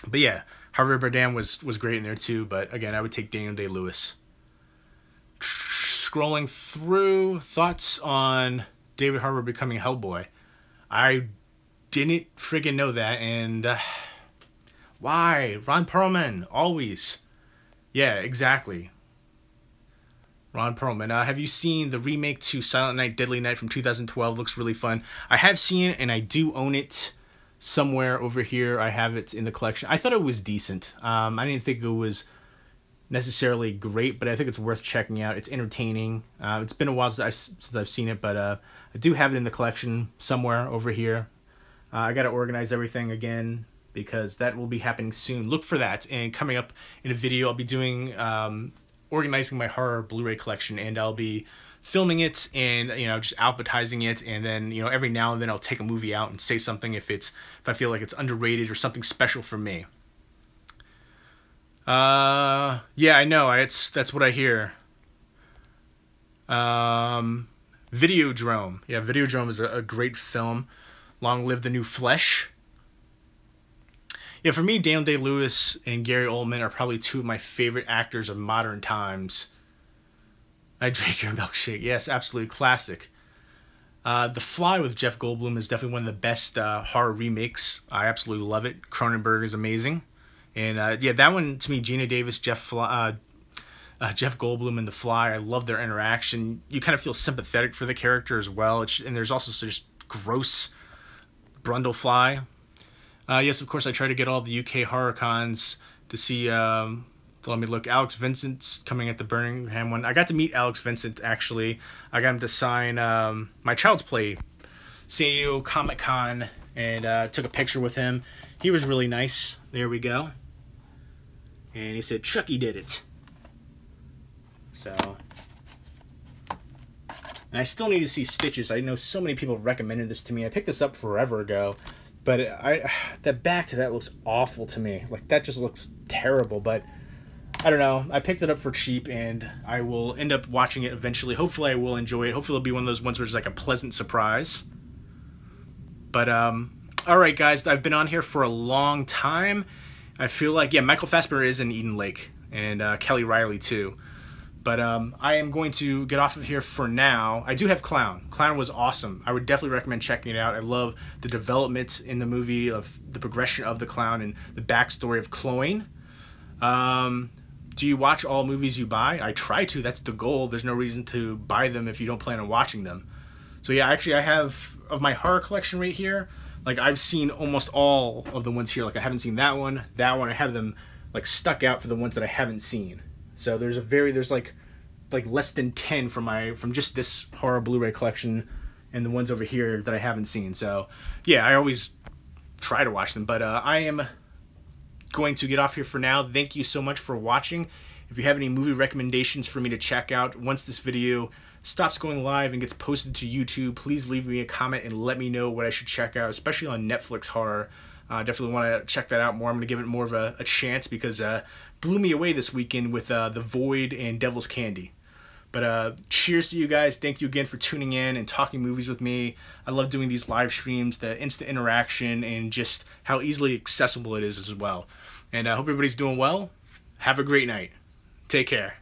But yeah, Javier Bardem was great in there too. But again, I would take Daniel Day-Lewis. Scrolling through, thoughts on David Harbour becoming Hellboy. I didn't friggin' know that, and why? Ron Perlman, always. Yeah, exactly. Ron Perlman. Have you seen the remake to Silent Night, Deadly Night from 2012? Looks really fun. I have seen it, and I do own it somewhere over here. I have it in the collection. I thought it was decent. I didn't think it was necessarily great, but I think it's worth checking out. It's entertaining. It's been a while since I've seen it, but I do have it in the collection somewhere over here. I got to organize everything again because that will be happening soon. Look for that. And coming up in a video, I'll be doing organizing my horror Blu-ray collection, and I'll be filming it and just alphabetizing it, and then every now and then I'll take a movie out and say something if I feel like it's underrated or something special for me. Yeah, I know. That's what I hear. Videodrome. Yeah, Videodrome is a great film. Long live the new flesh. Yeah, for me, Daniel Day-Lewis and Gary Oldman are probably two of my favorite actors of modern times. I Drank Your Milkshake. Yes, absolutely classic. The Fly with Jeff Goldblum is definitely one of the best horror remakes. I absolutely love it. Cronenberg is amazing. And yeah, that one to me, Gina Davis, Jeff Goldblum and The Fly, I love their interaction. You kind of feel sympathetic for the character as well. And there's also just gross Brundlefly. Yes, of course, I try to get all the UK horror cons to see, let me look, Alex Vincent's coming at the Birmingham one. I got to meet Alex Vincent, actually. I got him to sign my Child's Play San Diego Comic-Con, and took a picture with him. He was really nice. There we go. and he said Chucky did it. So, and I still need to see Stitches. I know so many people recommended this to me. I picked this up forever ago, but the back to that looks awful to me. Like, that just looks terrible, but I don't know. I picked it up for cheap, and I will end up watching it eventually. Hopefully I will enjoy it. Hopefully it'll be one of those ones where it's like a pleasant surprise. But, alright guys, I've been on here for a long time. I feel like, yeah, Michael Fassbender is in Eden Lake, and Kelly Riley too. But I am going to get off of here for now. I do have Clown. Clown was awesome. I would definitely recommend checking it out. I love the development in the movie of the progression of the clown and the backstory of Cloyne. Do you watch all movies you buy? I try to. That's the goal. There's no reason to buy them if you don't plan on watching them. So yeah, actually I have, of my horror collection right here, like I've seen almost all of the ones here. Like I haven't seen that one. I have them like stuck out for the ones that I haven't seen. So there's like less than 10 from just this horror Blu-ray collection, and the ones over here that I haven't seen. So yeah, I always try to watch them, but I am going to get off here for now. Thank you so much for watching. If you have any movie recommendations for me to check out once this video stops going live and gets posted to YouTube, please leave me a comment and let me know what I should check out, especially on Netflix horror. Definitely want to check that out more. I'm going to give it more of a chance because blew me away this weekend with The Void and Devil's Candy. But cheers to you guys. Thank you again for tuning in and talking movies with me. I love doing these live streams, the instant interaction, and just how easily accessible it is as well. And I hope everybody's doing well. Have a great night. Take care.